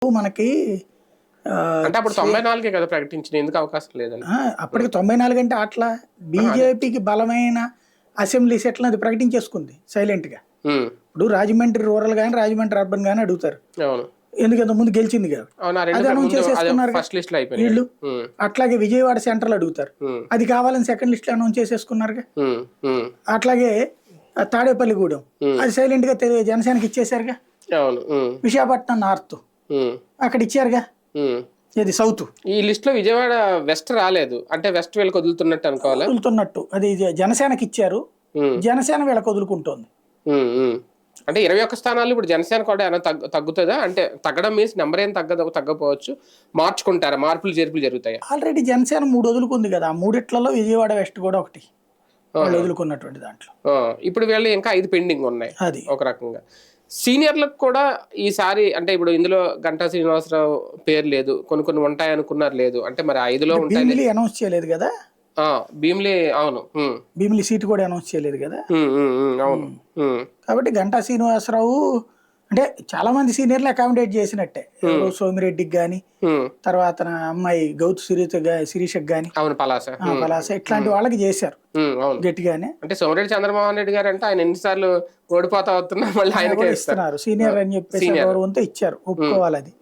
మనకి అంటే అప్పుడు 94 కదా ప్రకటించిన, ఎందుకు అవకాశం లేదని? అప్పటికి 94 అంటే అట్లా బీజేపీకి బలమైన అసెంబ్లీ సెట్లు అది ప్రకటించేసుకుంది సైలెంట్ గా. ఇప్పుడు రాజమండ్రి రూరల్ గానీ రాజమండ్రి అర్బన్ గానీ అడుగుతారు, ఎందుకంత ముందు గెలిచింది కాబట్టి అది అనౌన్స్ చేసేసుకున్నారు వీళ్ళు. అట్లాగే విజయవాడ సెంట్రల్ అడుగుతారు, అది కావాలని సెకండ్ లిస్ట్ లో అనౌన్స్ చేసేసుకున్నారుగా. అట్లాగే తాడేపల్లిగూడెం అది సైలెంట్ గా జనసేనకి ఇచ్చేసారుగా. విశాఖపట్నం నార్త్ అక్కడ ఇచ్చారుగా, ఇది సౌత్. ఈ లిస్ట్ లో విజయవాడ వెస్ట్ రాలేదు అంటే వెస్ట్ వీళ్ళకి వదులుతున్నట్టు అనుకోవాలి, వదులుతున్నట్టు. అది జనసేనకి ఇచ్చారు, జనసేన వీళ్ళకి వదులుకుంటోంది. అంటే 21 స్థానాలు ఇప్పుడు జనసేన కూడా తగ్గుతుందా? అంటే తగ్గడం మీన్స్ నెంబర్ ఏం తగ్గపోవచ్చు, మార్చుకుంటారా, మార్పులు చేర్పులు జరుగుతాయి? ఆల్రెడీ జనసేన 3 వదులుకుంది కదా, 3 విజయవాడ వెస్ట్ కూడా ఒకటి వాళ్ళు వదులుకున్నటువంటి దాంట్లో. ఇప్పుడు వీళ్ళు ఇంకా 5 పెండింగ్ ఉన్నాయి. అది ఒక రకంగా సీనియర్లకు కూడా ఈసారి అంటే ఇప్పుడు ఇందులో గంటా శ్రీనివాసరావు పేరు లేదు, కొన్ని ఉంటాయి అనుకున్నారు, లేదు అంటే మరి 5లో ఉంటాయి. అనౌన్స్ చేయలేదు కదా భీమిలి. అవును, భీమిలి సీటు కూడా అనౌన్స్ చేయలేదు కదా. అవును. కాబట్టి గంటా శ్రీనివాసరావు అంటే చాలా మంది సీనియర్లు అకామిడేట్ చేసినట్టే. సోమిరెడ్డికి గాని, తర్వాత అమ్మాయి గౌతు శిరీషకి గాని, పలాస ఇట్లాంటి వాళ్ళకి చేశారు గట్టిగానే. అంటే సోమిరెడ్డి చంద్రమోహన్ రెడ్డి గారు అంటే ఆయన ఎన్నిసార్లు ఓడిపోతా వస్తున్నా మళ్ళీ ఆయన ఇస్తున్నారు, సీనియర్ అని చెప్పేసి గౌరవంతో ఇచ్చారు, ఒప్పుకోవాలి అది.